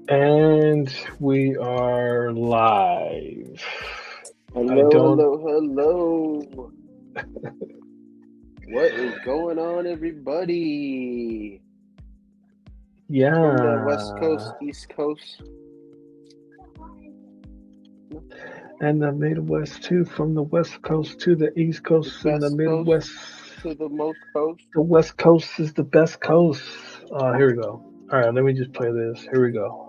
And we are live. I Hello, don't. hello, hello. What is going on, everybody? From the West Yeah. Coast, East Coast, And the Midwest too, from the West Coast to the East the Coast and the best coast Midwest. to the most coast. The West Coast is the best coast. Here we go. All right, let me just play this. Here we go.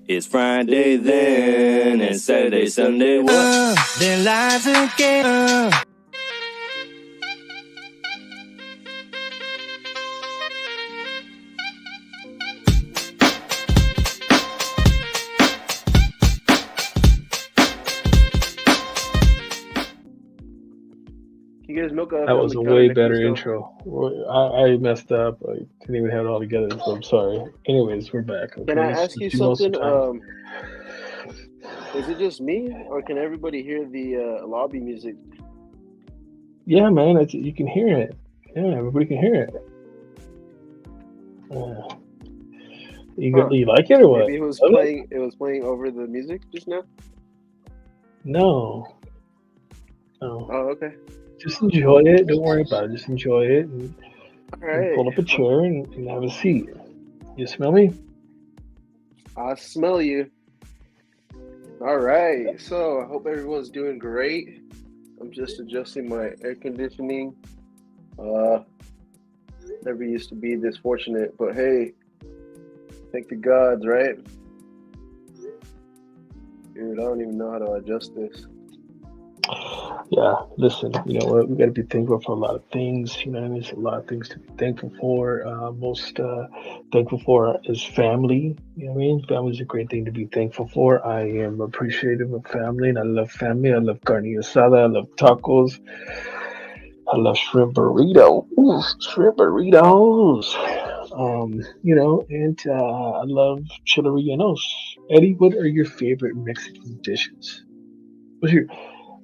It's Friday then, and Saturday, Sunday, what? Then lies again. Can you guys milk a That on was the a counter way next to the better stove? intro. I messed up. I didn't even have it all together, so I'm sorry. Anyways, we're back. Can Okay, I let's, ask let's you do most of something? the time. Is it just me, or can everybody hear the lobby music? Yeah, man, you can hear it. Yeah, everybody can hear it. Yeah. Huh? You like it or what? Maybe it was Love it? playing. It was playing over the music just now. No, no. Oh, okay. Just enjoy it. Don't worry about it. Just enjoy it All and right. pull up a chair and have a seat. You smell me? I smell you. All right. So I hope everyone's doing great. I'm just adjusting my air conditioning. Uh, Never used to be this fortunate, but hey, thank the gods, right? Dude, I don't even know how to adjust this. Yeah, listen, you know what? We got to be thankful for a lot of things. You know, there's a lot of things to be thankful for. Most thankful for is family. You know what I mean? Family is a great thing to be thankful for. I am appreciative of family and I love family. I love carne asada. I love tacos. I love shrimp burrito. Ooh, shrimp burritos. You know, and I love chile rellenos. Eddie, what are your favorite Mexican dishes? What's your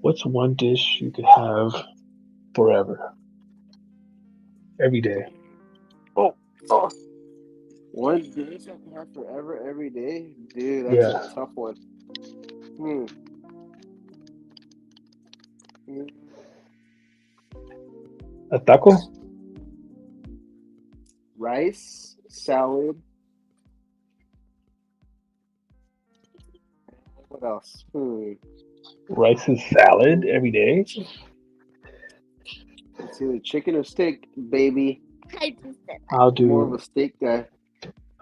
What's one dish you could have forever, every day? Oh, oh. One dish I can have forever, every day? Dude, that's a Yeah, tough one. Hmm. Hmm. a taco. Rice, salad. What else? Rice and salad every day. It's either chicken or steak, baby. I'll More of do a steak guy.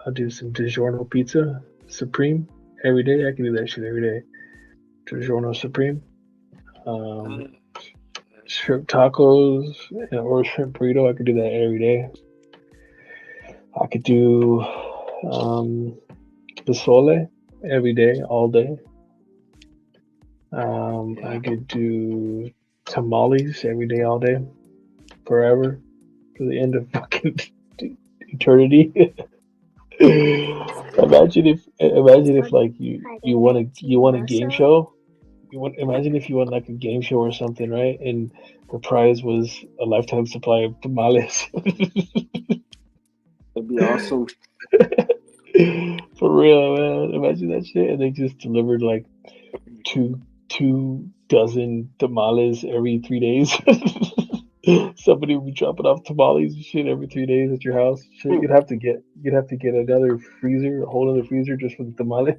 I'll do some DiGiorno pizza supreme every day. I can do that shit every day. DiGiorno supreme. Um, Shrimp tacos or shrimp burrito. I could do that every day. I could do pozole every day, all day. I Yeah. could do tamales every day, all day, forever, to the end of fucking eternity. Imagine if like you want a game show. Imagine if you won like a game show or something, right? And the prize was a lifetime supply of tamales. That'd be awesome. For real, man. Imagine that shit. And they just delivered like two two dozen tamales every 3 days. Somebody would be dropping off tamales and shit every 3 days at your house. Shit, Hmm. you'd have to get another freezer, a whole other freezer just for the tamales.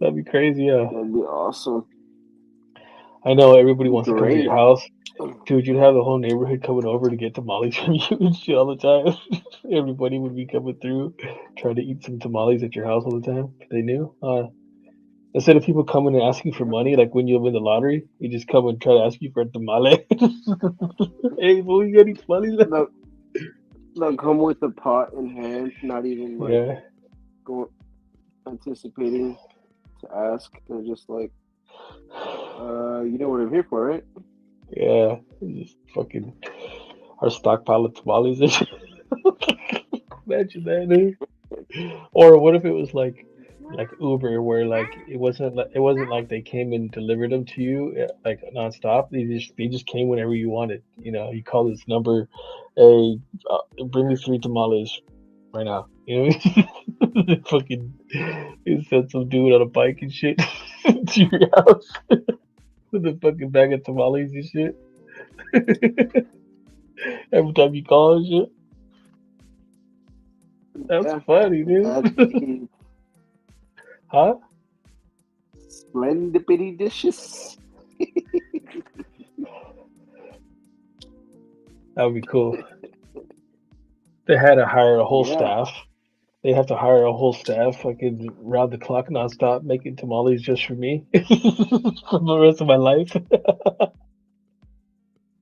That'd be crazy, yeah. That'd be awesome. I know everybody Be wants to come to your great. house. Dude, you'd have the whole neighborhood coming over to get tamales from you and shit all the time. Everybody would be coming through trying to eat some tamales at your house all the time. They knew. Instead of people coming and asking for money, like when you win the lottery, you just come and try to ask you for a tamale. Hey, boy, you got any tamales? They'll, they'll come with the pot in hand, not even like Yeah, going anticipating to ask. They're just like, you know what I'm here for, right? yeah. Just fucking our stockpile of tamales and shit. Imagine that, dude. Or what if it was like like Uber, where like it wasn't like they came and delivered them to you like nonstop. They just came whenever you wanted. You call this number, hey, bring me 3 tamales right now. You know what I mean? Fucking, you sent some dude on a bike and shit to your house with a fucking bag of tamales and shit. Every time you call and shit. That's Yeah, funny, that's dude. Huh? splendidicious. That would be cool. They had to hire a whole Yeah. staff. They have to hire a whole staff fucking round the clock nonstop making tamales just for me for the rest of my life.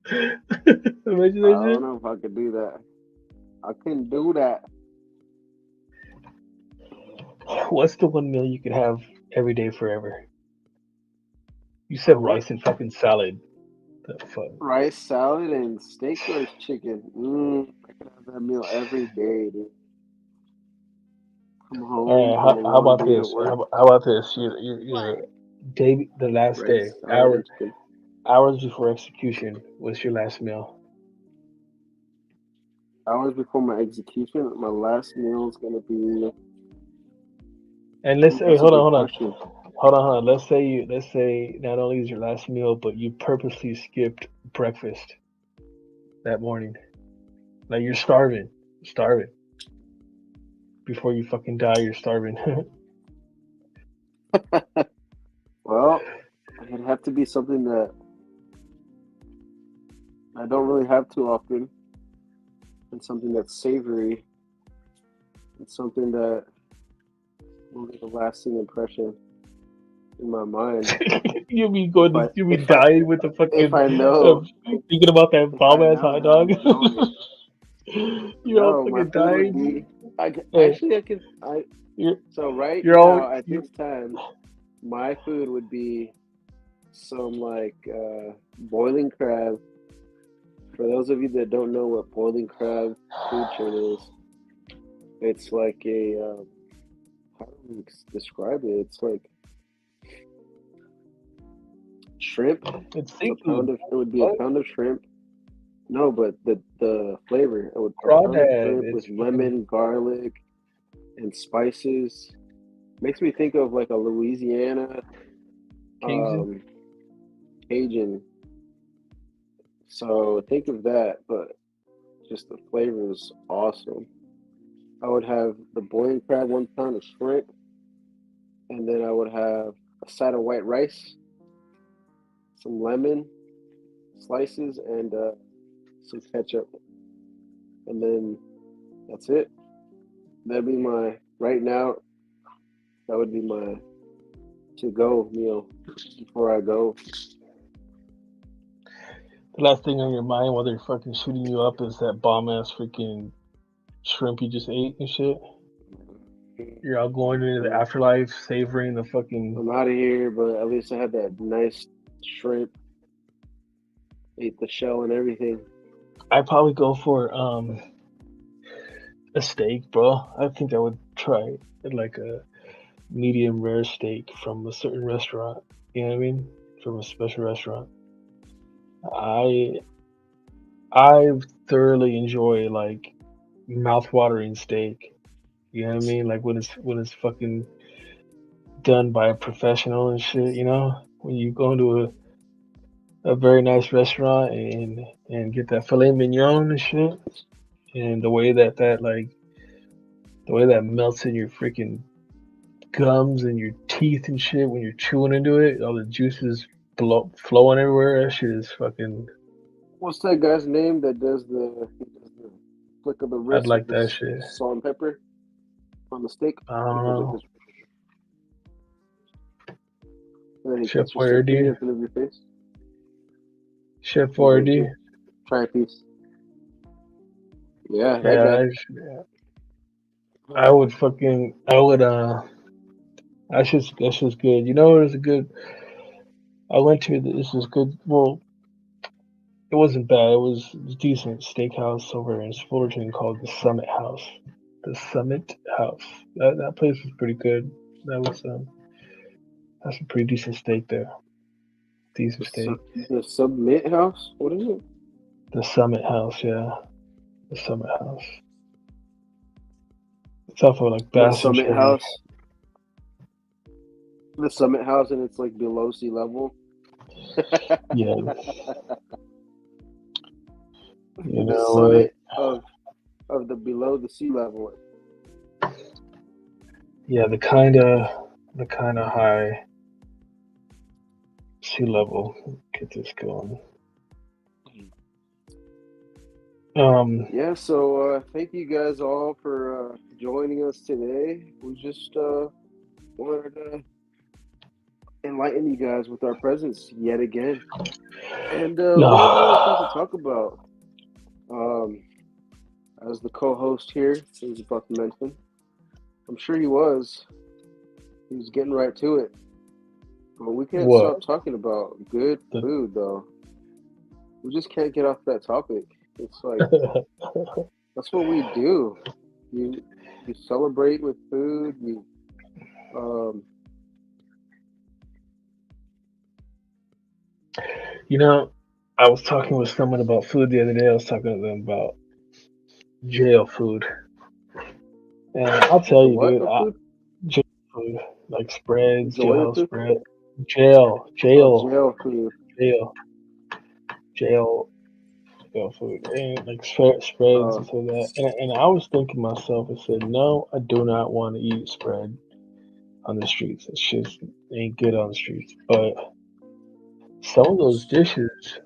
Imagine I that don't shit. know if I could do that. I couldn't do that. What's the one meal you could have every day forever? You said What? rice and fucking salad. The fuck? Rice, salad, and steak or chicken? I could have that meal every day, dude. Come home All right, from a how long about day at this? work. How about this? Your day, the last day, Rice, salad, and chicken. hours before execution. What's your last meal? Hours before my execution, my last meal is gonna be. And let's say, That's a hold on, good hold on. question. Hold on. Let's say not only is your last meal, but you purposely skipped breakfast that morning. Like you're starving. Before you fucking die, you're starving. Well, it'd have to be something that I don't really have too often, and something that's savory, and something that will leave a lasting impression in my mind. If I You be if I dying with the if fucking I know thinking about that if bomb I ass know hot that I'm dog. enjoying it. You're all No, my fucking food would dying. be. Hey, I can. I you're so right you're all now at you this time, my food would be some like boiling crab. For those of you that don't know what boiling crab food chain is, it's like a how do we describe it? It's like shrimp. it's It's a pound seafood. of. It would be a What? pound of shrimp. No, but the flavor. A pound of Crawdad. shrimp with It's fucking lemon, garlic, and spices. Makes me think of like a Louisiana Cajun. um, Cajun. So think of that, but just the flavor is awesome. I would have the boiling crab, 1 pound of shrimp, and then I would have a side of white rice, some lemon slices, and some ketchup, and then that's it. That'd be my right now. That would be my to go meal before I go. The last thing on your mind while they're fucking shooting you up is that bomb ass freaking shrimp you just ate and shit. You're all going into the I'm afterlife, savoring the fucking. out of here, but at least I had that nice shrimp, ate the shell and everything. I'd probably go for a steak, bro. I think I would try like a medium rare steak from a certain restaurant. You know what I mean? From a special restaurant. I I thoroughly enjoy like mouth-watering steak. You know what I mean? Like when it's fucking done by a professional and shit. When you go into a very nice restaurant and get that filet mignon and shit, and the way that melts in your freaking gums and your teeth and shit when you're chewing into it, all the juices flowing everywhere. That shit is fucking. What's that guy's name that does the flick of the I'd wrist with like the that shit. salt and pepper on the steak? I don't He goes like know. this, and then he Chef cuts your steak pretty Boyardee. in front of your face. Chef He's like, Boyardee. here, try a piece. Yeah, that Yeah, guy. I would fucking. I would. That's just good. It was a good. I went to this is good. Well, it wasn't bad. It was decent steakhouse over in Fullerton called the Summit House. The Summit House. That place was pretty good. That was that's a pretty decent steak there. Decent steak. The Submit House? What is it? The Summit House, yeah. The Summit House. It's off of like The Bass and Summit Cherry. House. The Summit House, and it's like below sea level. Yeah. You The know summit of the below the sea level. yeah, the kinda high sea level. Get this going. Yeah, so thank you guys all for joining us today. We just wanted to enlighten you guys with our presence yet again. And we have a lot of things to talk about. As the co-host here, he was about to mention, I'm sure he was getting right to it. But we can't What? stop talking about good food, though. We just can't get off that topic. It's like that's what we do. You celebrate with food. You know, I was talking with someone about food the other day. I was talking to them about jail food. And I'll tell you, what dude, food? jail food, like spreads, Enjoyment jailhouse food? spread, jail, Oh, jail, jail food. jail, jail, jail food, and like spreads and so that. And I was thinking to myself, I said, no, I do not want to eat spread on the streets. It's just ain't good on the streets. But some of those dishes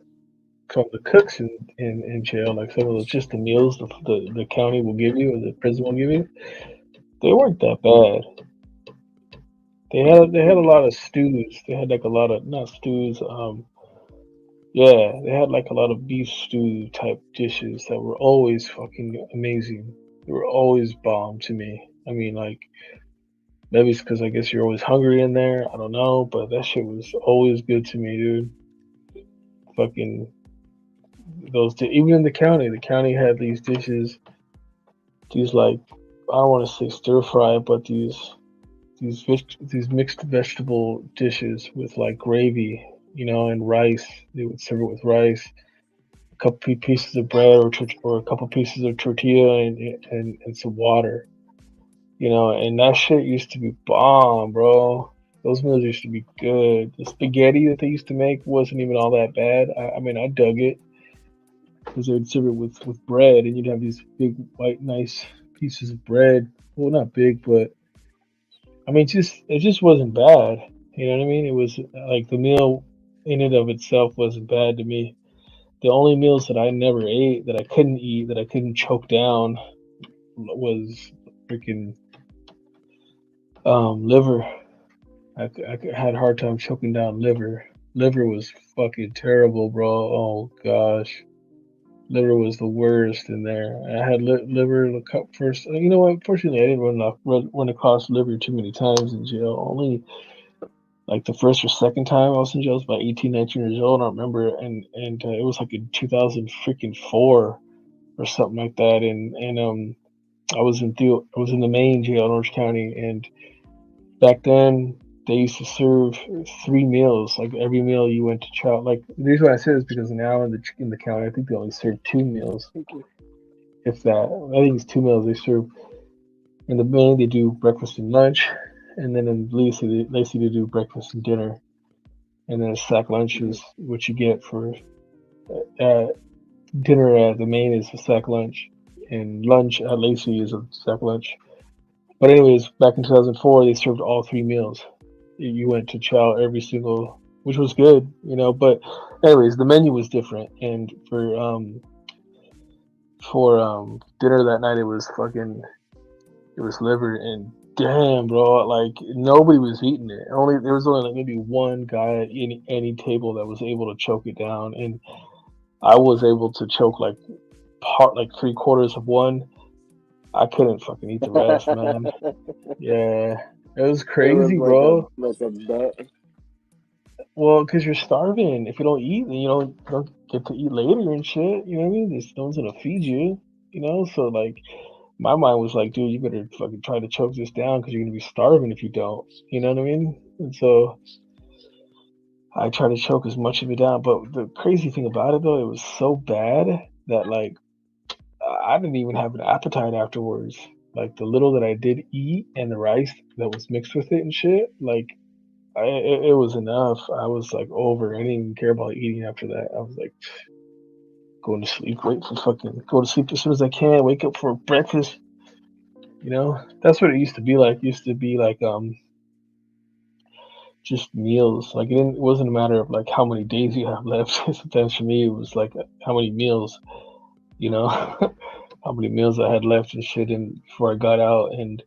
from the cooks in jail, like some of those just the meals the county will give you or the prison will give you, they weren't that bad. They had a lot of stews. They had like a lot of not stews. Yeah, they had like a lot of beef stew type dishes that were always fucking amazing. They were always bomb to me. I mean, like maybe it's because I guess you're always hungry in there. I don't know, but that shit was always good to me, dude. Fucking even in the county had these dishes. These like I don't want to say stir fry, but these mixed vegetable dishes with like gravy, and rice. They would serve it with rice, a couple pieces of bread or a couple pieces of tortilla and some water, and that shit used to be bomb, bro. Those meals used to be good. The spaghetti that they used to make wasn't even all that bad. I mean, I dug it because they would serve it with bread, and you'd have these big, white, nice pieces of bread. Well, not big, but I mean, it just wasn't bad. You know what I mean? It was like the meal in and of itself wasn't bad to me. The only meals that I never ate, that I couldn't eat, that I couldn't choke down, was freaking liver. I had a hard time choking down liver. Liver was fucking terrible, bro. Oh gosh, liver was the worst in there. I had liver the first. You know what? Fortunately, I didn't run across liver too many times in jail. Only like the first or second time I was in jail, I was about 18, 19 years old. I don't remember, and it was like in 2000 freaking 4 or something like that. And I was in the main jail in Orange County, and back then they used to serve 3 meals. Like every meal you went to chow. Like the reason why I say this is because now in the county, I think they only serve 2 meals, if that. I think it's 2 meals they serve. In the main, they do breakfast and lunch, and then in Lacey they do breakfast and dinner, and then a sack lunch is what you get for uh, dinner at the main is a sack lunch, and lunch at Lacey is a sack lunch. But anyways, back in 2004, they served all 3 meals. You went to chow every single, which was good, But anyways, the menu was different, and for dinner that night, it was liver, and damn, bro, like nobody was eating it. There was only like maybe one guy at any table that was able to choke it down, and I was able to choke like 3/4 of one. I couldn't fucking eat the rest, man. Yeah, it was It was crazy, bro. like a bet. Well, because you're starving. If you don't eat, then you don't get to eat later and shit. You know what I mean? No one's gonna feed you. So like, my mind was like, dude, you better fucking try to choke this down because you're gonna be starving if you don't. You know what I mean? And so I tried to choke as much of it down. But the crazy thing about it though, it was so bad that like I didn't even have an appetite afterwards. Like the little that I did eat and the rice that was mixed with it and shit, like it was enough. I was like over. I didn't even care about eating after that. I was like going to sleep, wait for fucking go to sleep as soon as I can, wake up for breakfast. You know, that's what it used to be like. It used to be like just meals. Like it wasn't a matter of like how many days you have left. Sometimes for me it was like how many meals, you know, how many meals I had left and shit and before I got out and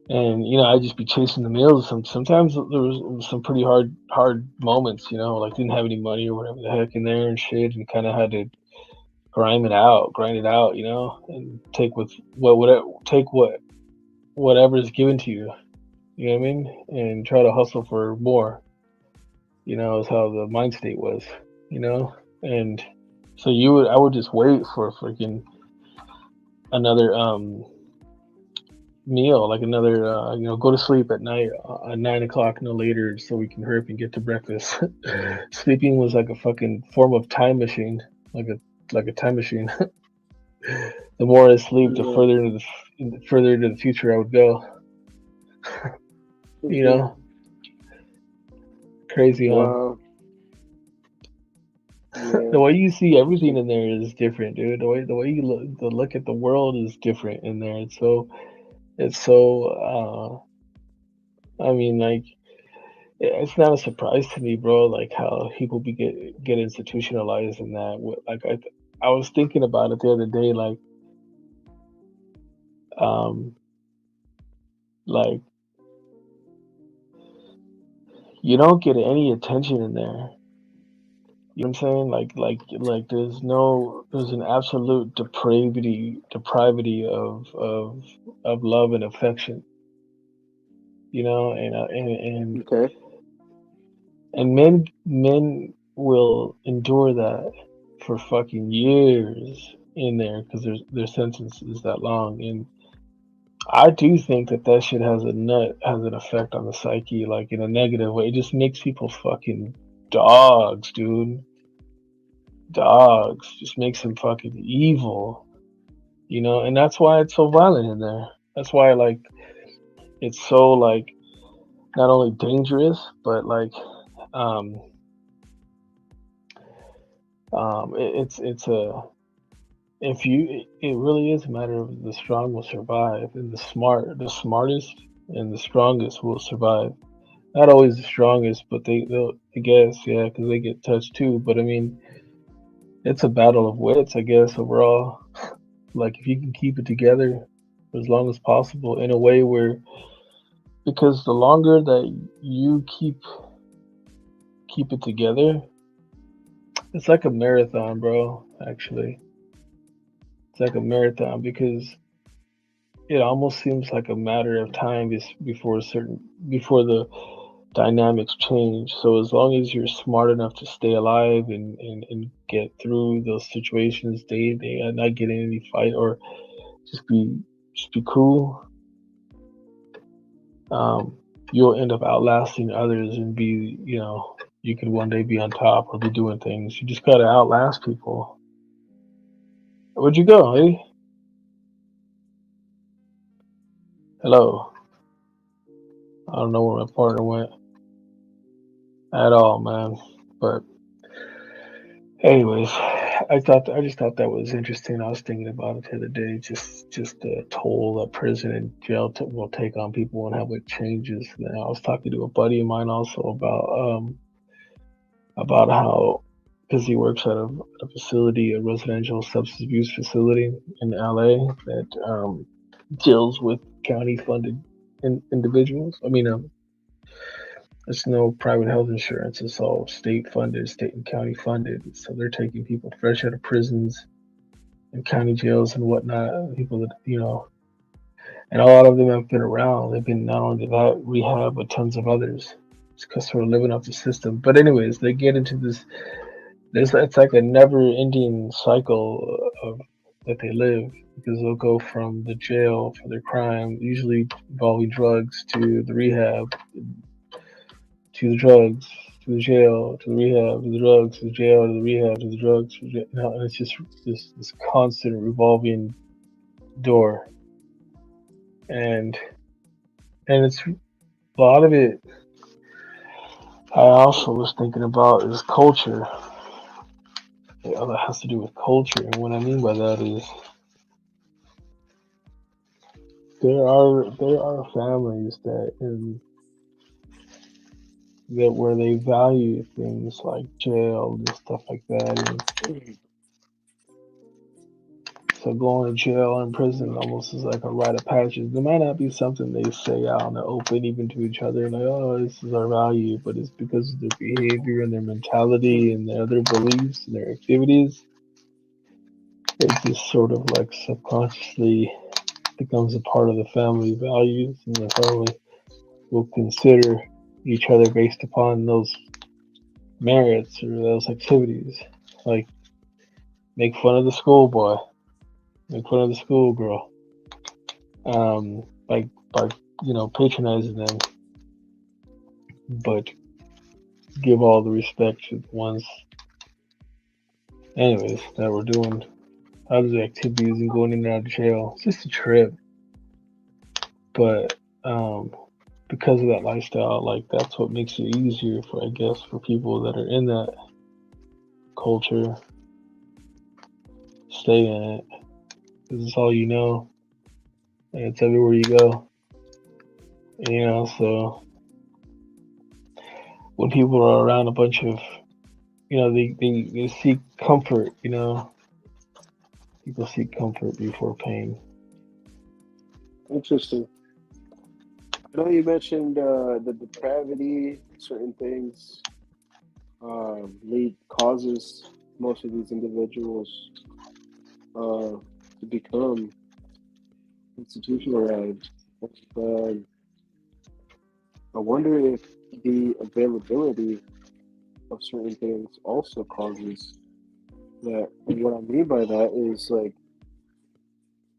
you know I'd just be chasing the meals. Sometimes there was some pretty hard moments, you know, like didn't have any money or whatever the heck in there and shit, and kind of had to grind it out, you know, and take with whatever is given to you. You know what I mean? And try to hustle for more. You know, is how the mind state was. You know, and so I would just wait for freaking another meal, like another you know, go to sleep at night at 9 o'clock, no later, so we can hurry up and get to breakfast. Sleeping was like a fucking form of time machine, like a time machine. The more I sleep, the further into the future I would go. You know, crazy, huh? Wow. The way you see everything in there is different, dude. The way you look at the world is different in there. It's so. I mean, like it's not a surprise to me, bro. Like how people get institutionalized in that. Like I was thinking about it the other day. Um, like you don't get any attention in there. You know what I'm saying? Like there's an absolute depravity of love and affection. You know, Okay. and men will endure that for fucking years in there because their sentence is that long. And I do think that shit has an effect on the psyche, like in a negative way. It just makes people fucking dogs, dude. Dogs just makes them fucking evil, you know. And that's why it's so violent in there. That's why like it's so like not only dangerous but like um it's a if you it really is a matter of the strong will survive and the smartest and the strongest will survive. Not always the strongest, but they'll, I guess, yeah, because they get touched too. But I mean, it's a battle of wits, I guess, overall. Like if you can keep it together for as long as possible in a way where, because the longer that you keep it together, it's like a marathon, bro. Actually, it's like a marathon because it almost seems like a matter of time before the dynamics change. So as long as you're smart enough to stay alive and get through those situations day to day and not get in any fight or just be just be cool, um, you'll end up outlasting others and be, you know, you could one day be on top or be doing things. You just gotta outlast people. Where'd you go, eh? Hello. I don't know where my partner went at all, man. But anyways, I just thought that was interesting. I was thinking about it the other day, just the toll that prison and jail will take on people and how it changes. And I was talking to a buddy of mine also about how because he works at a facility, a residential substance abuse facility in LA that deals with county funded individuals. I mean, there's no private health insurance. It's all state funded, state and county funded. So they're taking people fresh out of prisons and county jails and whatnot. People that, you know, and a lot of them have been around. They've been not only that rehab, but tons of others. It's because they're living off the system. But anyways, they get into this. It's like a never-ending cycle of that they live because they'll go from the jail for their crime, usually involving drugs, to the rehab, to the drugs, to the jail, to the rehab, to the drugs, to the jail, to the rehab, to the drugs. To the jail. And it's just this constant revolving door, and it's a lot of it. I also was thinking about is culture. That has to do with culture, and what I mean by that is there are families that where they value things like jail and stuff like that, and so going to jail and prison almost is like a rite of passage. It might not be something they say out in the open, even to each other, like, "Oh, this is our value," but it's because of their behavior and their mentality and their other beliefs and their activities. It just sort of like subconsciously becomes a part of the family values, and the family will consider each other based upon those merits or those activities. Like make fun of the schoolboy, make fun of the schoolgirl, by patronizing them, but give all the respect to the ones, anyways, that were doing other activities and going in and out of jail. It's just a trip, but because of that lifestyle, like that's what makes it easier for, I guess, for people that are in that culture, stay in it because it's all you know and it's everywhere you go. So when people are around a bunch of, they seek comfort. People seek comfort before pain. Interesting. I know you mentioned the depravity, certain things lead causes most of these individuals to become institutionalized. Um, I wonder if the availability of certain things also causes that. And what I mean by that is like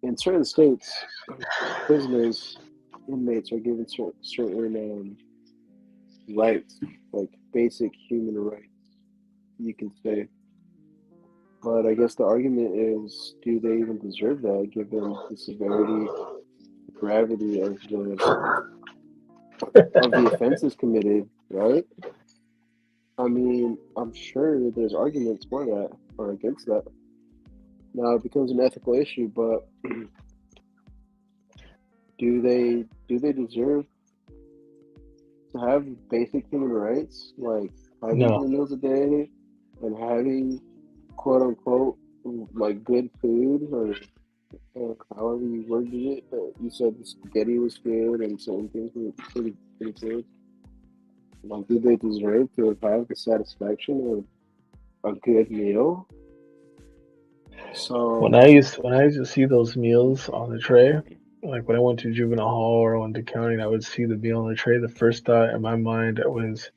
in certain states, prisoners, inmates are given certain rights, like basic human rights, you can say. But I guess the argument is, do they even deserve that, given the severity, gravity of the offenses committed, right? I mean, I'm sure there's arguments for that or against that. Now it becomes an ethical issue, but do they deserve to have basic human rights, like having No, 3 meals a day and having quote unquote like good food or however you worded it. You said the spaghetti was good and certain things were pretty good. Like, do they deserve to have the satisfaction of a good meal? So, when I used to see those meals on the tray, like when I went to juvenile hall or I went to county, and I would see the meal on the tray. The first thought in my mind was,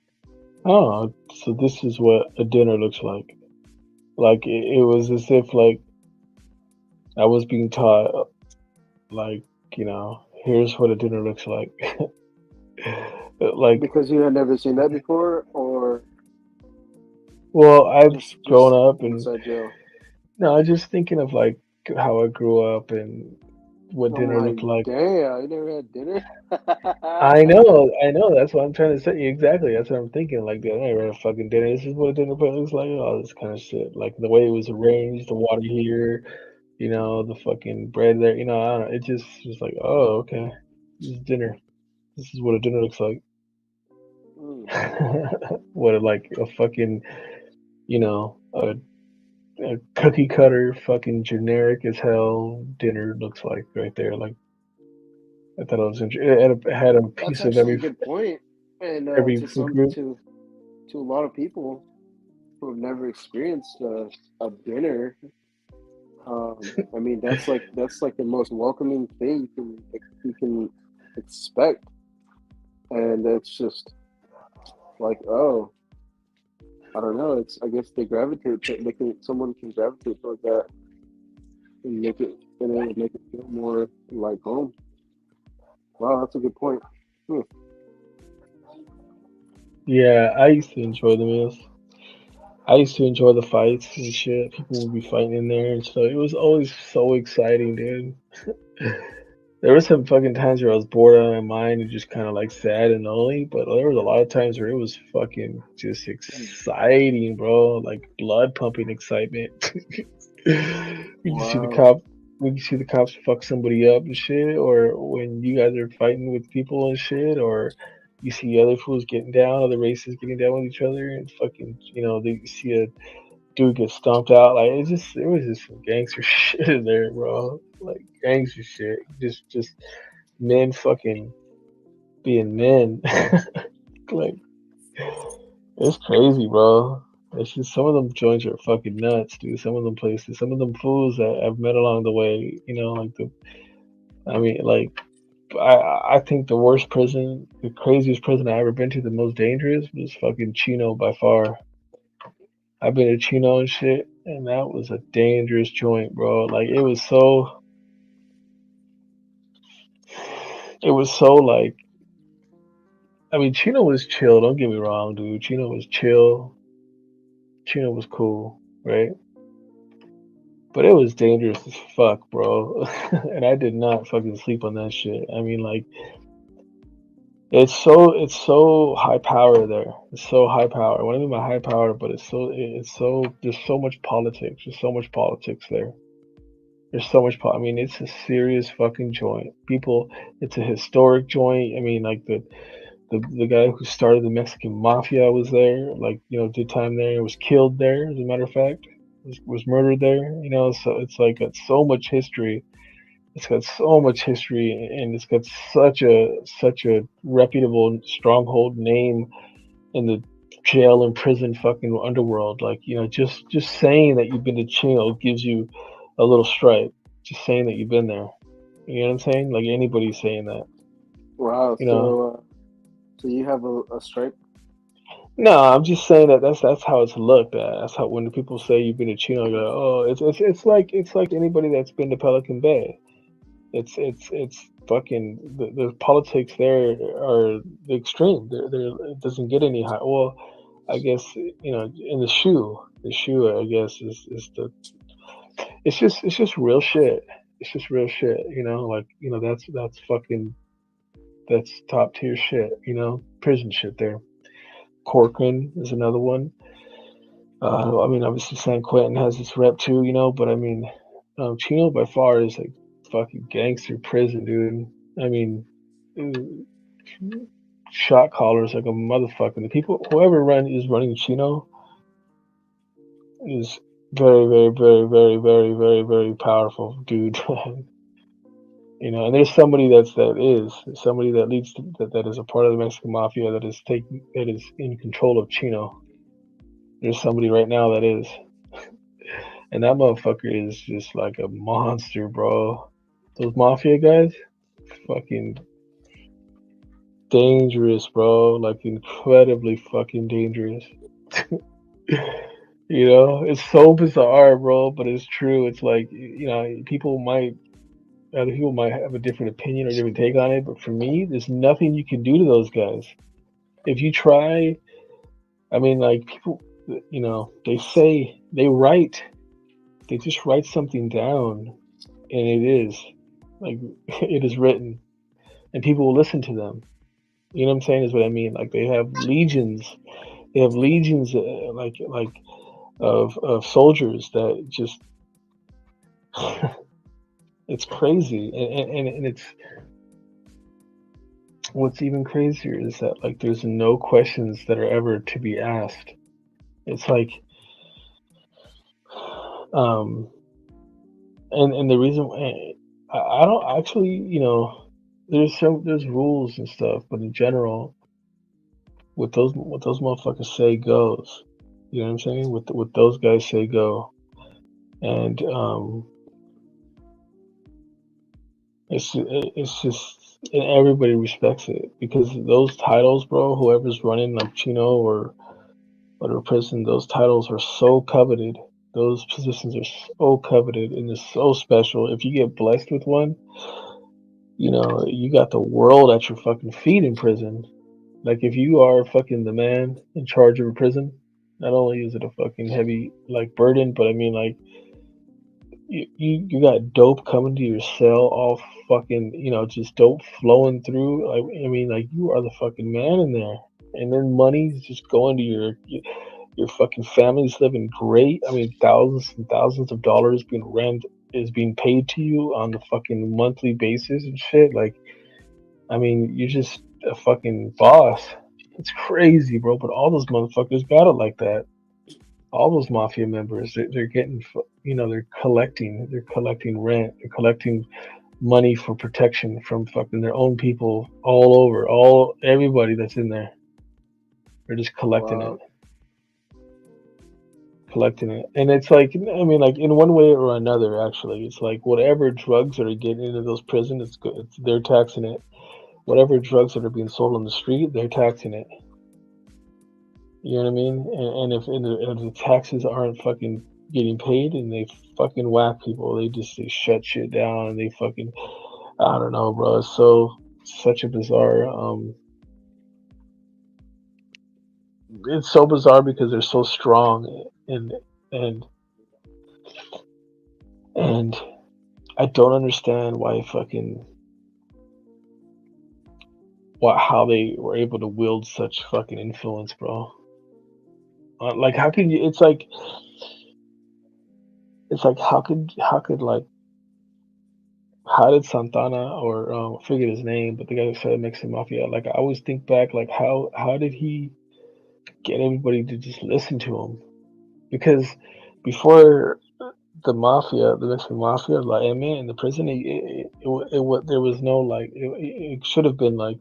"Oh, so this is what a dinner looks like." Like it was as if like I was being taught, like here's what a dinner looks like. Like, because you had never seen that before, or well, I've grown just up and inside jail. no, I'm just thinking of like how I grew up and what I'm dinner like, looked like. damn, I never had dinner. I know. That's what I'm trying to say. Exactly. That's what I'm thinking. Like, I never had a fucking dinner. This is what a dinner plate looks like. All this kind of shit. Like the way it was arranged, the water here, the fucking bread there. I don't know. It just was like, oh, okay, this is dinner. This is what a dinner looks like. Mm, What like a fucking, a cookie cutter, fucking generic as hell dinner looks like right there. Like I thought it was interesting. It had a that's piece of actually a every good point. And every food group. to a lot of people who have never experienced a dinner, I mean that's like the most welcoming thing you can expect, and it's just like, oh, I don't know. It's, I guess they gravitate to, someone can gravitate toward that. and it'll make it feel more like home. Wow, that's a good point. Hmm. Yeah, I used to enjoy the meals. I used to enjoy the fights and shit. People would be fighting in there and stuff. It was always so exciting, dude. There were some fucking times where I was bored out of my mind and just kind of like sad and lonely, but there was a lot of times where it was fucking just exciting, bro. Like blood pumping excitement. You just see the Wow. cop, when you see the cops fuck somebody up and shit, or when you guys are fighting with people and shit, or you see other fools getting down, other races getting down with each other, and fucking, they see a dude get stomped out. Like it was just some gangster shit in there, bro. Like gangster shit. Just men fucking being men. Like it's crazy, bro. It's just some of them joints are fucking nuts, dude. Some of them places, some of them fools that I've met along the way, like I mean, like I think the worst prison, the craziest prison I ever been to, the most dangerous was fucking Chino by far. I've been to Chino and shit, and that was a dangerous joint, bro. Like it was so like, I mean, Chino was chill. Don't get me wrong, dude. Chino was chill. Chino was cool, right? But it was dangerous as fuck, bro. And I did not fucking sleep on that shit. I mean, like, it's so high power there. It's so high power. What I mean by high power, but there's so much politics. There's so much politics there. There's so much. I mean, it's a serious fucking joint. People, it's a historic joint. I mean, like the guy who started the Mexican mafia was there. Like, did time there. Was killed there. As a matter of fact, was murdered there. So it's like got so much history. It's got so much history, and it's got such a reputable stronghold name in the jail and prison fucking underworld. Like, just saying that you've been to Chino gives you a little stripe. Just saying that you've been there. You know what I'm saying? Like anybody's saying that. Wow. You know. So you have a stripe? No, I'm just saying that that's how it's looked at. That's how when the people say you've been to Chino, you go, oh, it's like anybody that's been to Pelican Bay. It's fucking the politics there are the extreme. It doesn't get any high. Well, I guess in the shoe I guess is the it's just real shit. It's just real shit. Like that's fucking that's top tier shit. Prison shit there. Corcoran is another one. I mean, obviously San Quentin has its rep too, but I mean, Chino by far is like fucking gangster prison, dude. I mean, uh, shot callers like a motherfucker. The people, whoever is running Chino is very, very, very, very, very, very, very powerful, dude. And there's somebody somebody that leads that is a part of the Mexican mafia that is in control of Chino. There's somebody right now that is. And that motherfucker is just like a monster, bro. Those mafia guys, fucking dangerous, bro. Like incredibly fucking dangerous. It's so bizarre, bro, but it's true. It's like, other people might have a different opinion or different take on it, but for me, there's nothing you can do to those guys. If you try, I mean, like people, they just write something down, and it is like it is written, and people will listen to them. You know what I'm saying? Is what I mean. Like they have legions. They have legions, like of soldiers that just it's crazy, and it's what's even crazier is that like there's no questions that are ever to be asked. It's like um and the reason I don't actually there's rules and stuff, but in general, what those motherfuckers say goes. You know what I'm saying? What those guys say go, and it's just and everybody respects it because those titles, bro. Whoever's running like Chino or prison, those titles are so coveted. those positions are so coveted and they're so special. If you get blessed with one, you got the world at your fucking feet in prison. Like if you are fucking the man in charge of a prison, not only is it a fucking heavy like burden, but I mean like you got dope coming to your cell all fucking just dope flowing through. Like I mean like you are the fucking man in there, and then money's just going to your fucking family's living great. I mean thousands and thousands of dollars being paid to you on the fucking monthly basis and shit. Like I mean you're just a fucking boss. It's crazy, bro. But all those motherfuckers got it like that. All those mafia members, they're getting, they're collecting rent, they're collecting money for protection from fucking their own people all over, everybody that's in there. They're just Wow. collecting it, and it's like, I mean, like in one way or another, actually, it's like whatever drugs that are getting into those prisons, it's good, they're taxing it. Whatever drugs that are being sold on the street, they're taxing it. You know what I mean? And if the taxes aren't fucking getting paid and they fucking whack people, they shut shit down and they fucking, I don't know, bro. It's such a bizarre it's so bizarre because they're so strong and and I don't understand how they were able to wield such fucking influence, bro. Like how can you? It's like how did Santana or I forget his name, but the guy who started Mexican Mafia, like I always think back, like how did he get everybody to just listen to him? Because before the Mexican Mafia, La M in the prison, there was no like it should have been like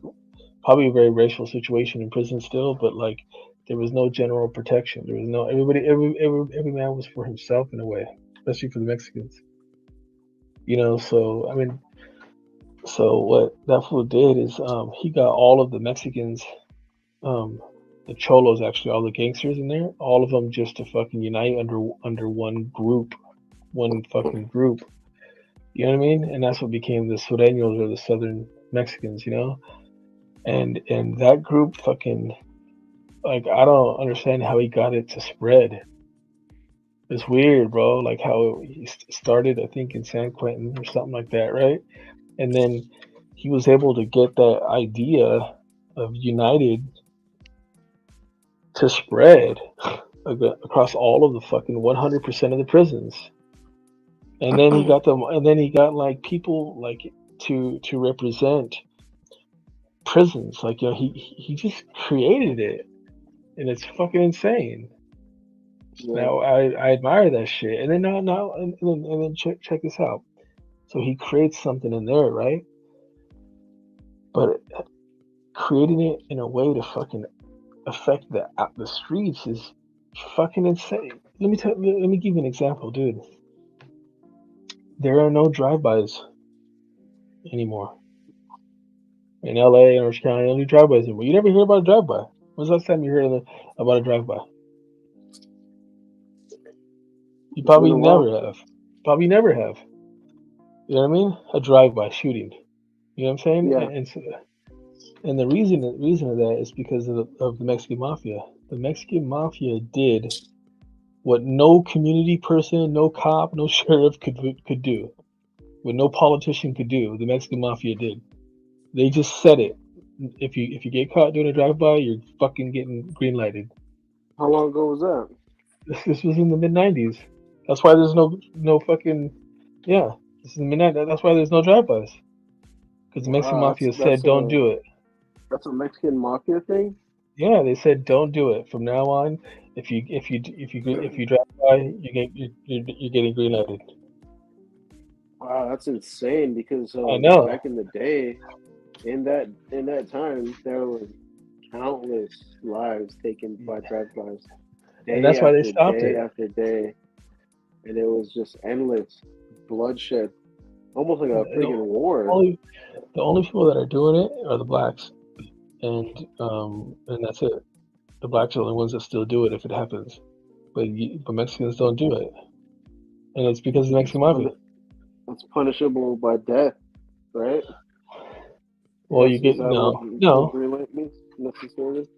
probably a very racial situation in prison still, but like there was no general protection. There was no every man was for himself in a way, especially for the Mexicans. So I mean, so what that fool did is he got all of the Mexicans, um, the cholos actually, all the gangsters in there, all of them just to fucking unite under one fucking group. You know what I mean? And that's what became the Sureños or the Southern Mexicans. And that group fucking like I don't understand how he got it to spread. It's weird, bro. Like how he started, I think, in San Quentin or something like that, right? And then he was able to get that idea of United to spread across all of the fucking 100% of the prisons. And then he got them, and then he got like people like to represent prisons. Like he just created it, and it's fucking insane. Yeah. Now I admire that shit. And then and then check this out. So he creates something in there, right? But creating it in a way to fucking affect the streets is fucking insane. Let me give you an example, dude. There are no drive-bys anymore in LA and Orange County. No drive-bys anymore. You never hear about a drive-by. When's the last time you heard about a drive-by? You probably never have. Probably never have. You know what I mean? A drive-by shooting. You know what I'm saying? Yeah. And the reason of that is because of the Mexican Mafia. The Mexican Mafia did what no community person, no cop, no sheriff could do. What no politician could do. The Mexican Mafia did. They just said it. If you get caught doing a drive-by, you're fucking getting green lighted. How long ago was that? This was in the mid '90s. That's why there's no fucking yeah. This is the mid '90s. That's why there's no drive-bys. Because the Mexican Mafia said don't do it. That's a Mexican Mafia thing. Yeah, they said don't do it from now on. If you drive by, you're getting green lighted. Wow, that's insane. Because I know. back in the day, in that time, there were countless lives taken by drive-bys. And that's why they stopped day it. After day, and it was just endless bloodshed, almost like a freaking war. The only people that are doing it are the blacks, and that's it. The blacks are the only ones that still do it if it happens, but Mexicans don't do it. and it's because of the Mexican Mafia. It's punishable by death, right? Well, you get Is that what no. green light means necessarily?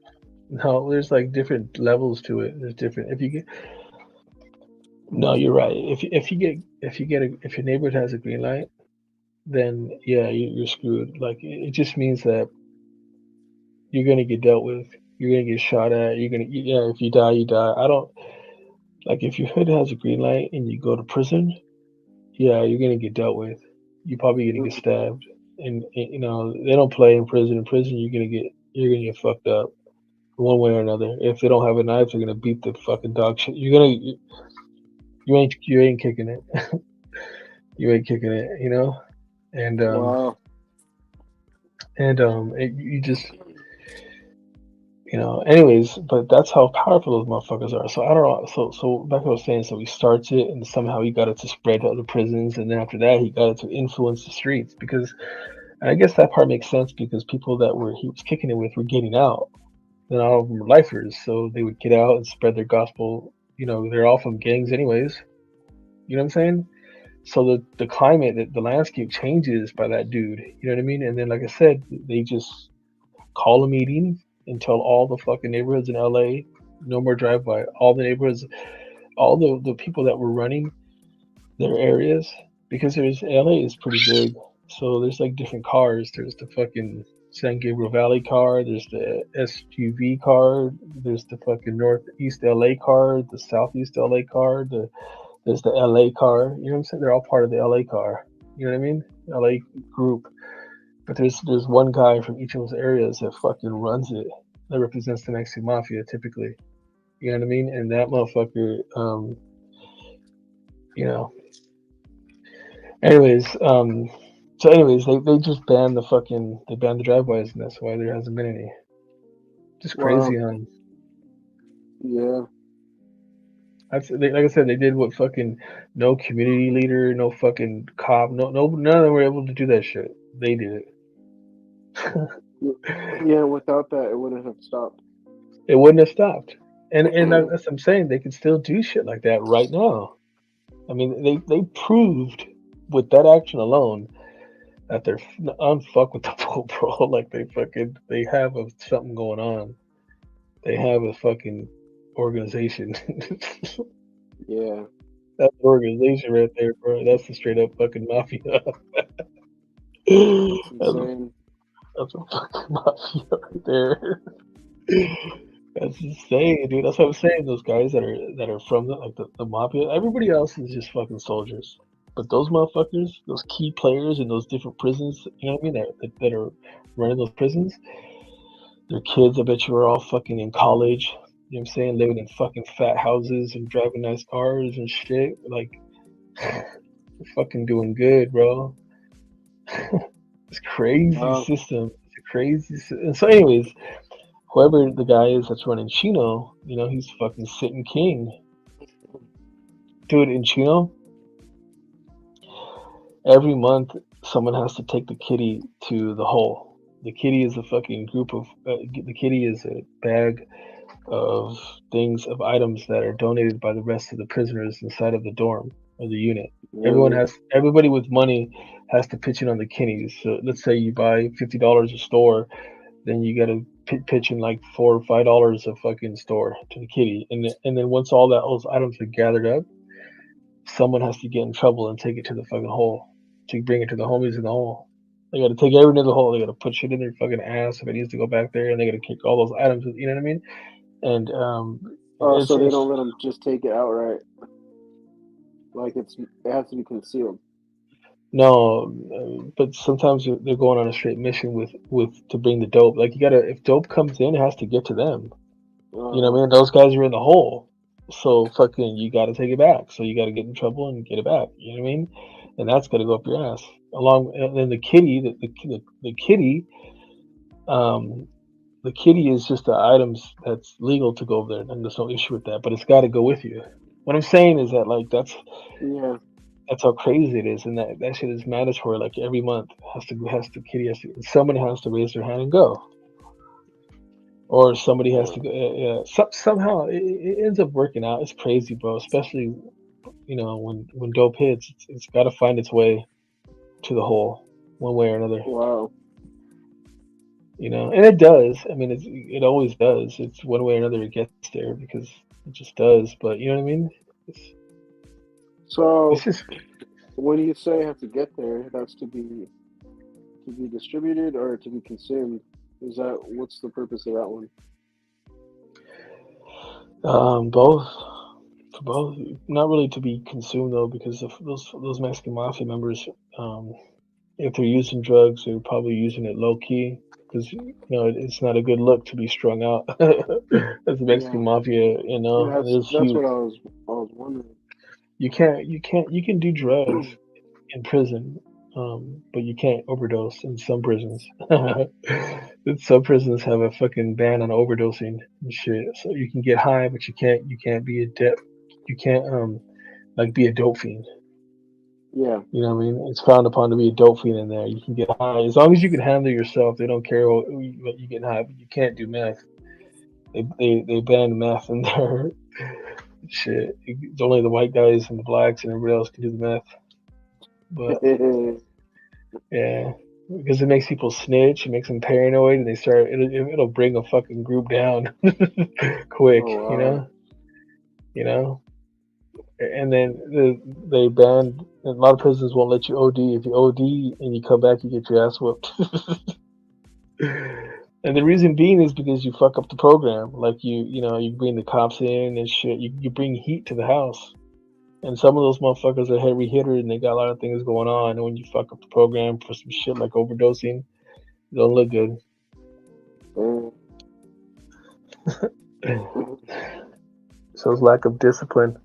No, there's like different levels to it. There's different. If you get no, you're right. If your neighborhood has a green light, then yeah, you're screwed. Like it just means that you're gonna get dealt with. You're gonna get shot at. Yeah. If you die, you die. I don't like if your hood has a green light and you go to prison. Yeah, you're gonna get dealt with. You're probably gonna get stabbed, and they don't play in prison. In prison, you're gonna get fucked up one way or another. If they don't have a knife, they're gonna beat the fucking dog shit. You ain't kicking it. You ain't kicking it. And Wow. you just anyways, but that's how powerful those motherfuckers are. So I don't know. So back to what I was saying. So he starts it, and somehow he got it to spread to other prisons, and then after that, he got it to influence the streets. Because and I guess that part makes sense because people that he was kicking it with were getting out. And all of them were lifers, so they would get out and spread their gospel. They're all from gangs, anyways. You know what I'm saying? So the climate, the landscape changes by that dude. You know what I mean? And then, like I said, they just call a meeting and tell all the fucking neighborhoods in LA, no more drive-by. All the neighborhoods, all the people that were running their areas, because LA is pretty big. So there's like different cars. There's the fucking San Gabriel Valley car. There's the SUV car. There's the fucking Northeast LA car. The Southeast LA car. There's the LA car. You know what I'm saying? They're all part of the LA car. You know what I mean? LA group. But there's one guy from each of those areas that fucking runs it. That represents the Mexican Mafia typically. You know what I mean? And that motherfucker, Anyways, they just banned the drive-bys, and that's why there hasn't been any. Just crazy, Wow. huh? Yeah. Like I said, they did what fucking no community leader, no fucking cop, none of them were able to do that shit. They did it. Yeah, without that, it wouldn't have stopped. It wouldn't have stopped. And that's what I'm saying. They can still do shit like that right now. I mean, they proved with that action alone that they're unfuck with the Pope, bro. Like they have something going on. They have a fucking organization. Yeah. That's an organization right there, bro. That's the straight up fucking mafia. It's insane. That's a fucking mafia right there. That's insane, dude. That's what I'm saying. Those guys that are from the mafia, everybody else is just fucking soldiers. But those motherfuckers, those key players in those different prisons, you know what I mean? That are running those prisons, their kids, I bet you, are all fucking in college. You know what I'm saying? Living in fucking fat houses and driving nice cars and shit. Like, they're fucking doing good, bro. It's crazy system. It's a crazy system. And so, anyways, whoever the guy is that's running Chino, he's fucking sitting king. Dude, in Chino, every month someone has to take the kitty to the hole. The kitty is a fucking the kitty is a bag of items that are donated by the rest of the prisoners inside of the dorm or the unit. Really? Everybody with money has to pitch in on the kitties. So let's say you buy $50 a store, then you got to pitch in like $4 or $5 a fucking store to the kitty, and then once all those items are gathered up, someone has to get in trouble and take it to the fucking hole to bring it to the homies in the hole. They got to take everything to the hole. They got to put shit in their fucking ass if it needs to go back there, and they got to kick all those items. You know what I mean? And so they don't let them just take it outright. Like it has to be concealed. No, but sometimes they're going on a straight mission to bring the dope. Like if dope comes in, it has to get to them. You know what I mean? Those guys are in the hole, so fucking you got to take it back. So you got to get in trouble and get it back. You know what I mean? And that's got to go up your ass. And then the kitty, the kitty, the kitty is just the items that's legal to go over there, and there's no issue with that. But it's got to go with you. What I'm saying is that that's how crazy it is, and that shit is mandatory. Like every month someone has to raise their hand and go, or somebody has to go. Somehow it ends up working out. It's crazy, bro. Especially when dope hits, it's got to find its way to the hole, one way or another. Wow. And it does. I mean, it always does. It's one way or another it gets there because it just does. But you know what I mean? It's, So it's just when you say have to get there, that's to be distributed or to be consumed. What's the purpose of that one? both. For both, not really to be consumed though, because of those Mexican mafia members, if they're using drugs, they're probably using it low key because it's not a good look to be strung out as the Yeah. Mexican mafia. Yeah, And there's that's huge. what I was wondering. You can do drugs in prison, but you can't overdose in some prisons. Some prisons have a fucking ban on overdosing and shit. So you can get high, but you can't be a you can't like be a dope fiend. Yeah. You know what I mean? It's frowned upon to be a dope fiend in there. You can get high as long as you can handle yourself. They don't care what you get high, but you can't do meth. They banned meth in there. Shit, it's only the white guys and the blacks and everybody else can do the meth. But yeah, because it makes people snitch, it makes them paranoid, and they start. It'll bring a fucking group down quick. Oh You wow. know, you know. And then they banned. A lot of prisons won't let you OD. If you OD and you come back, you get your ass whooped. And the reason being is because you fuck up the program. Like you bring the cops in and shit. You bring heat to the house. And some of those motherfuckers are heavy hitters and they got a lot of things going on. And when you fuck up the program for some shit like overdosing, it don't look good. Shows lack of discipline.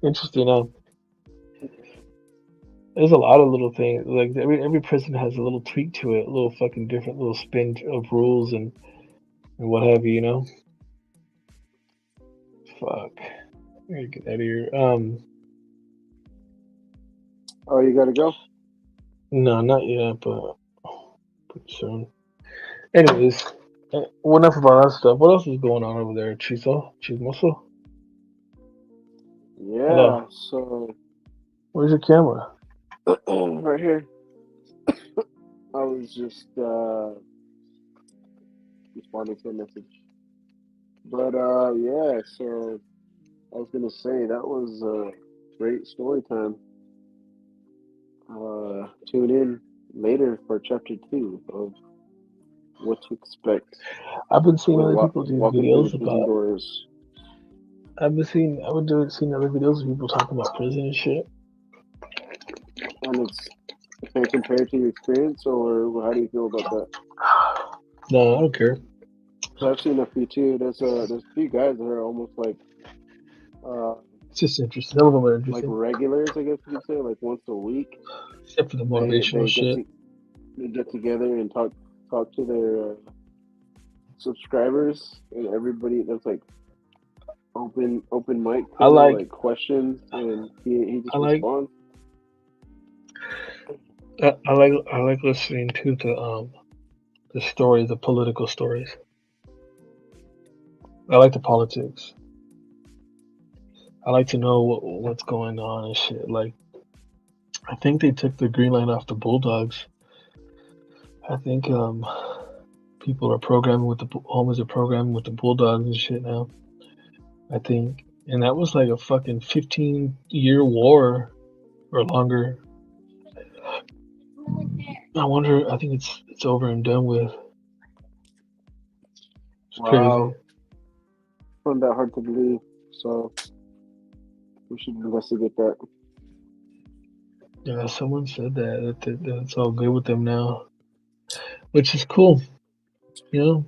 Interesting. There's a lot of little things. Like every prison has a little tweak to it, a little fucking different little spin of rules and what have you. Fuck. I gotta get out of here. Oh, you gotta go? No, not yet, but pretty soon. Anyways, enough about that stuff. What else is going on over there, Chismoso? Yeah, Hello. so Where's your camera? right here. I was just responding to a message. But yeah, so I was gonna say that was great story time. Tune in later for chapter 2 of what to expect I've been seeing when other people do walking through the videos prison about. doors. Seeing other videos of people talking about prison and shit. And can I compare it to your experience, or how do you feel about that? No, I don't care. So I've seen a few too. There's a few guys that are almost like It's just interesting. Some of them are like interesting, regulars, I guess you could say, like once a week. except for the They motivational they get shit. to they get together and talk to their subscribers and everybody. That's like open mic, I kind of like, like questions, and he I just like, responds. I like listening to the stories, the political stories. I like the politics. I like to know what's going on and shit. Like, I think they took the green line off the Bulldogs. I think people are programming with the homies are programming with the Bulldogs and shit now. I think, and that was like a fucking 15-year war or longer. I wonder. I think it's over and done with. It's crazy. Wow, found that hard to believe. So we should investigate that. Yeah, someone said that it's all good with them now, which is cool. You know,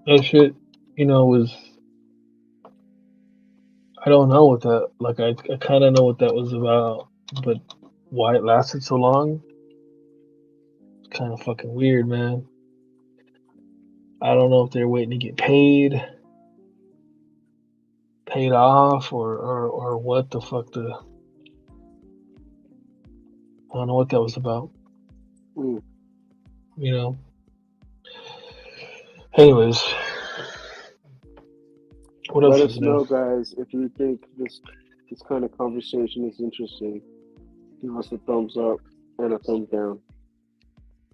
that shit. Was I don't know what that like. I kind of know what that was about, but why it lasted so long? It's kind of fucking weird, man. I don't know if they're waiting to get paid off, or what the fuck. I don't know what that was about. Mm. You know. Anyways, What Let else is us new? know, guys, if you think this kind of conversation is interesting. Give us a thumbs up and a thumbs down.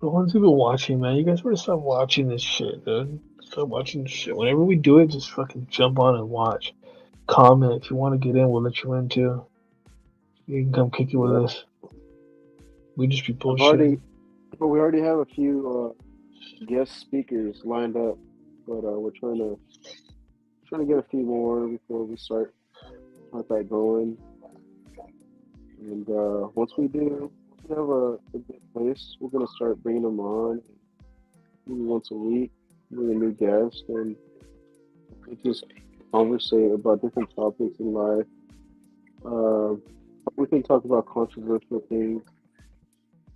The ones who've been watching, man, you guys better stop watching this shit, dude. Stop watching this shit. Whenever we do it, just fucking jump on and watch. Comment if you want to get in. We'll let you in too. You can come kick it with Yep. us. We just be I've already, bullshitting. but we already have a few guest speakers lined up, but we're trying to get a few more before we start that going. And once we do, we have a good place. We're gonna start bringing them on maybe once a week with a new guest, and we just conversate about different topics in life. Uh, we can talk about controversial things,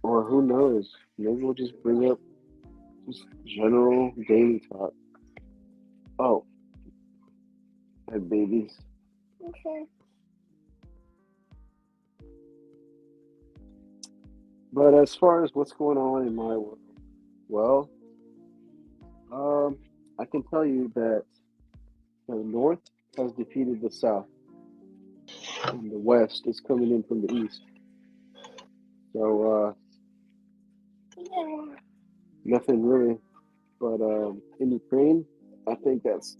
or who knows, maybe we'll just bring up just general daily talk. Oh, I have babies. Okay. But as far as what's going on in my world, well, um, I can tell you that the North has defeated the South, and the West is coming in from the East. So Yeah. nothing really. But in Ukraine, I think that's.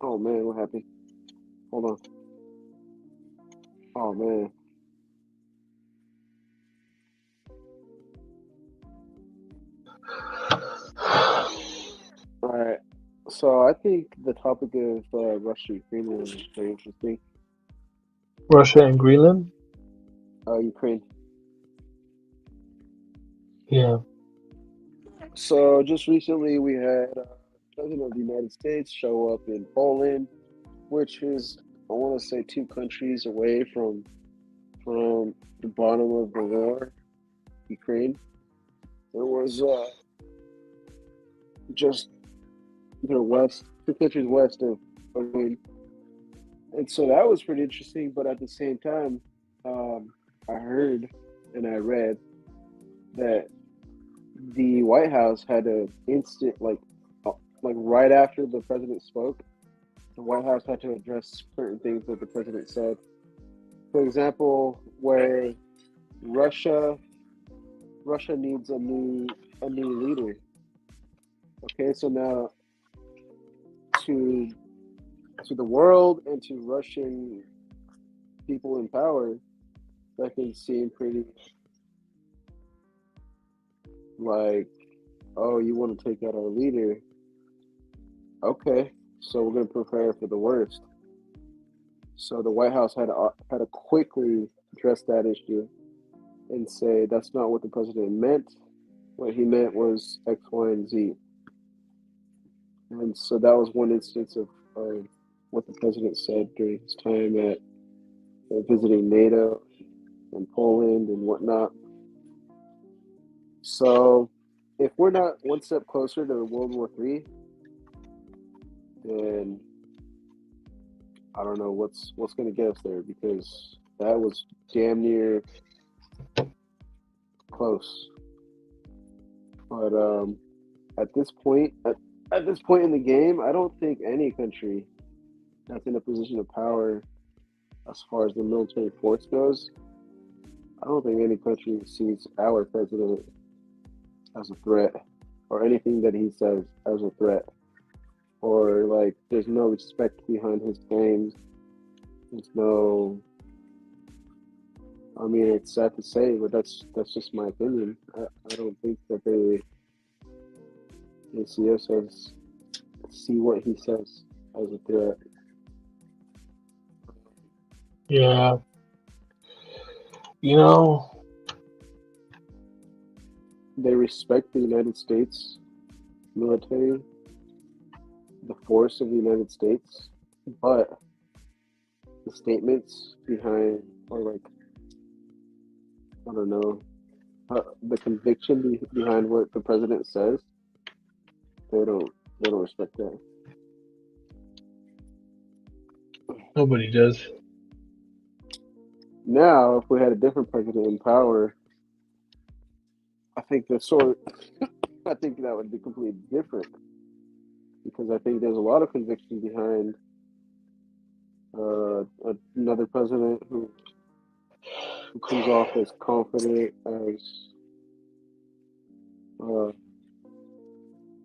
Oh man, what happened? Hold on. Oh man. All right. So I think the topic of Russia Ukraine is very interesting. Russia and Greenland? Ukraine. Yeah. So just recently we had President of the United States show up in Poland, which is I want to say two countries away from the bottom of the war, Ukraine. There was just two countries west of Ukraine, and so that was pretty interesting. But at the same time, I heard and I read that the White House had an instant like right after the president spoke, the White House had to address certain things that the president said. For example, where Russia Russia needs a new leader. Okay, so now to to the world and to Russian people in power, that can seem pretty like, oh, you want to take out our leader? Okay, so we're going to prepare for the worst. So the White House had to quickly address that issue and say that's not what the president meant. What he meant was X, Y, and Z. And so that was one instance of what the president said during his time at visiting NATO and Poland and whatnot. So if we're not one step closer to World War III, then I don't know what's going to get us there, because that was damn near close. But at this point, at this point in the game, I don't think any country that's in a position of power, as far as the military force goes, I don't think any country sees our president as a threat, or anything that he says as a threat, or like there's no respect behind his claims. There's no. I mean, it's sad to say, but that's just my opinion. I don't think that they see what he says as a threat. Yeah. You know, They respect the United States military, the force of the United States, but the statements behind, or like, I don't know, the conviction behind what the president says, they don't respect that. nobody does. Now, if we had a different president in power, I think I think that would be completely different, because I think there's a lot of conviction behind another president who comes off as confident, as uh,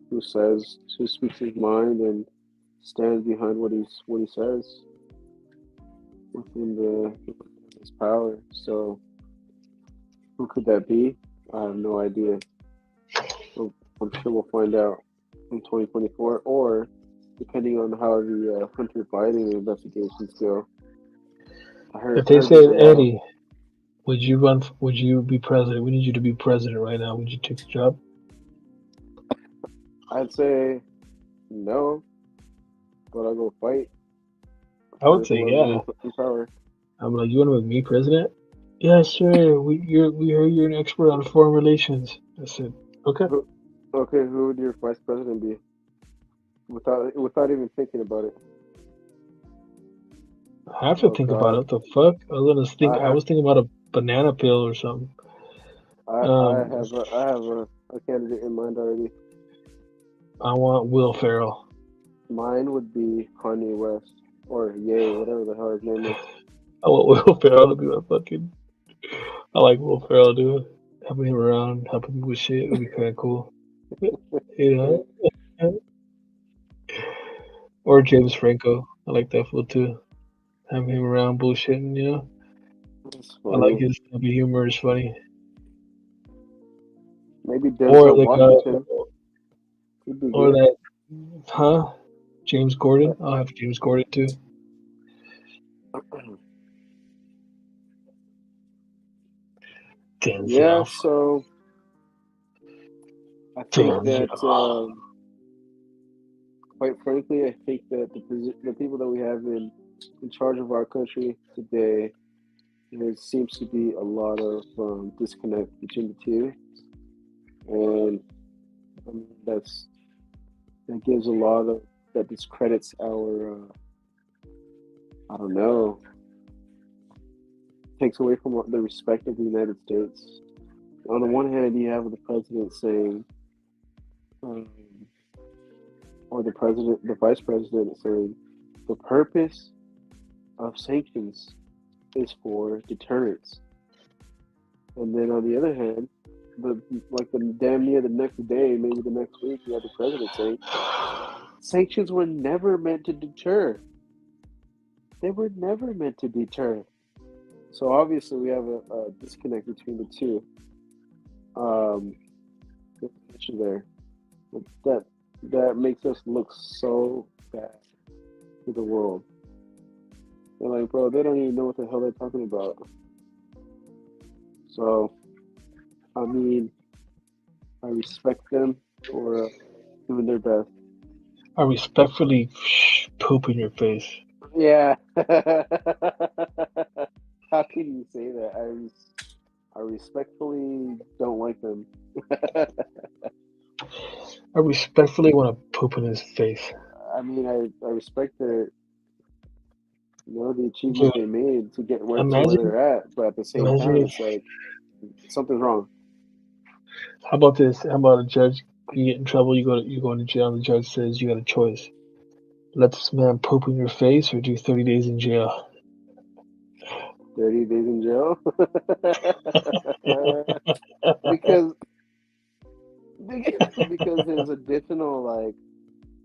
who speaks his mind and stands behind what he says within his power. So who could that be? I have no idea. I'm sure we'll find out in 2024, or depending on how the Hunter Biden investigations go. If they I heard there's a said, lot of. Eddie, would you run? Would you be president? We need you to be president right now. Would you take the job? I'd say no, but I'll go fight I would for say, whoever's yeah. in power. I'm like, you want to make me president? Yeah, sure. We heard you're an expert on foreign relations. I said, okay. Who, okay, who would your vice president be? Without even thinking about it. I have to Oh think about it. God, What the fuck? I I have was thinking about a banana peel or something. Um, I have a candidate in mind already. I want Will Ferrell. Mine would be Kanye West or Ye, whatever the hell his name is. I want Will Ferrell to be my fucking. I like Will Ferrell, dude. Helping him around, helping me with shit would be kind of cool. You know? Or James Franco. I like that fool too. Having him around bullshitting, you know? It's I like funny. his type of humor is funny. Maybe Or Denzel the guy, Washington would be or good. that, huh? James Gordon. I'll have James Gordon too. Yeah, Denzel. so I think that, Denzel. quite frankly, I think that the people that we have in charge of our country today, there seems to be a lot of disconnect between the two, and that gives a lot of that discredits our I don't know, takes away from the respect of the United States. On the one hand, you have the president saying, um, or the vice president saying, the purpose of sanctions is for deterrence. And then on the other hand, the damn near the next day, maybe the next week, you have the president saying, sanctions were never meant to deter. They were never meant to deter. So obviously, we have a disconnect between the two. Um, there's an issue there. But that makes us look so bad to the world. They're like, bro, they don't even know what the hell they're talking about. So, I mean, I respect them for doing their best. I respectfully poop in your face. Yeah. How can you say that? I respectfully don't like them. I respectfully want to poop in his face. I mean, I respect their, the achievements Dude, they made to get to where imagine, they're at, but at the same imagine time, if, it's like something's wrong. how about this? How about a judge, you get in trouble, you go into jail, and the judge says you got a choice. Let this man poop in your face or do 30 days in jail. 30 days in jail. because because there's additional like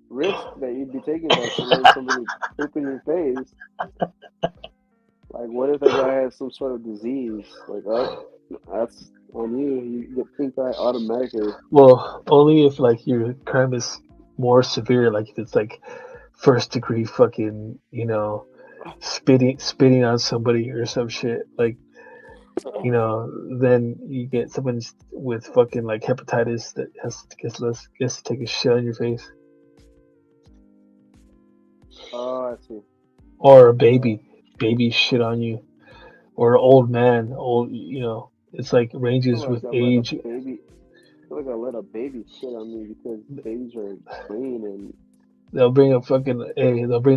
risk that you'd be taking by letting somebody poop in your face. Like, what if that guy has some sort of disease? Like, that's on you. You get pink eye automatically. Well, only if like your crime is more severe, like if it's like first degree fucking, spitting on somebody or some shit. Like, then you get someone with fucking like hepatitis that gets to take a shit on your face. Oh, I see. Or a baby shit on you. Or an old man, it's like I feel ranges like with I let a age. baby. I feel like I let a baby shit on me because babies are clean and. They'll bring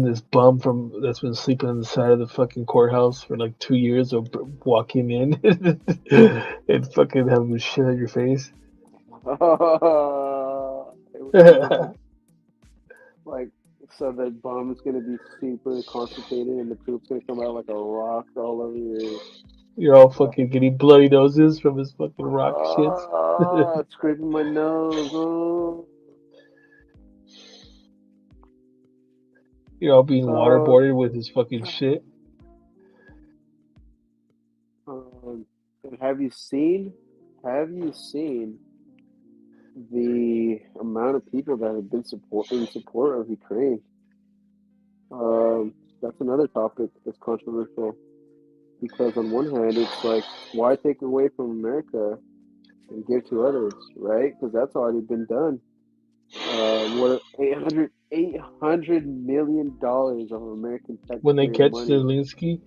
this bum that's been sleeping on the side of the fucking courthouse for like 2 years. They'll walk him in and fucking have him shit on your face. It would be like So the bomb is gonna be super concentrated, and the poop's gonna come out like a rock all over your. You're all fucking getting bloody noses from his fucking rock shits. It's scraping my nose. Oh. You're all being So, waterboarded with his fucking shit. um, have you seen? Have you seen the amount of people that have been in support of Ukraine? That's another topic that's controversial because on one hand, it's like, why take away from America and give to others, right? Because that's already been done. What $800 million of American When they taxpayer catch money. Zelensky,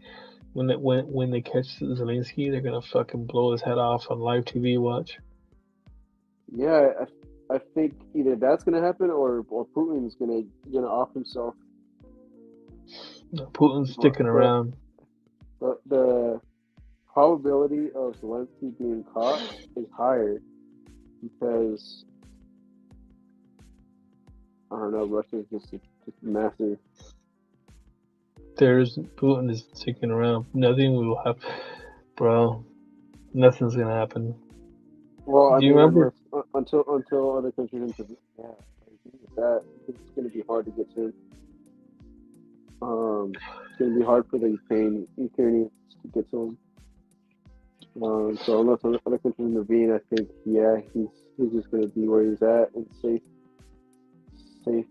when they catch Zelensky, they're gonna fucking blow his head off on live TV. Watch. Yeah, I think either that's gonna happen or Putin's gonna off himself. Putin's But sticking around. the probability of Zelensky being caught is higher because I don't know, Russia's just massive. Putin is sticking around. Nothing will happen, bro. Nothing's gonna happen. Well, I Do you mean, remember? until other countries intervene. Yeah, I agree with that. It's gonna be hard to get to. It's gonna be hard for the Ukrainians to get to him. So unless other countries intervene, I think he's just gonna be where he's at in safe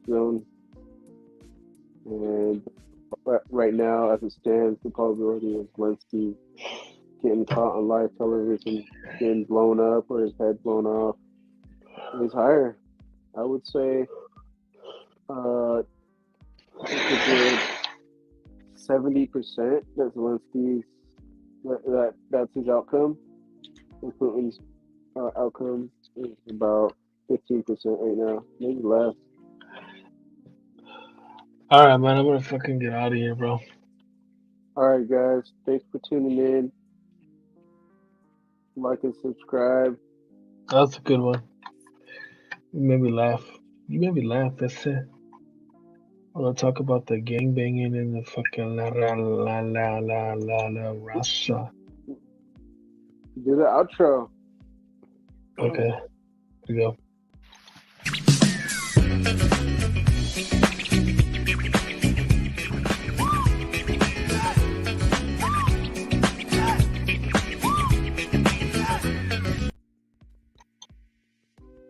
zone. And right now, as it stands, the probability of Zelensky getting caught on live television, getting blown up or his head blown off is higher. I would say it's a good 70% that Zelensky's that's his outcome. And Putin's outcome is about 15% right now, maybe less. All right, man. I'm gonna fucking get out of here, bro. All right, guys, thanks for tuning in. Like and subscribe. That's a good one. You made me laugh. You made me laugh. That's it. I want to talk about the gang banging and the fucking la Russia. Do the outro. Okay, here we go.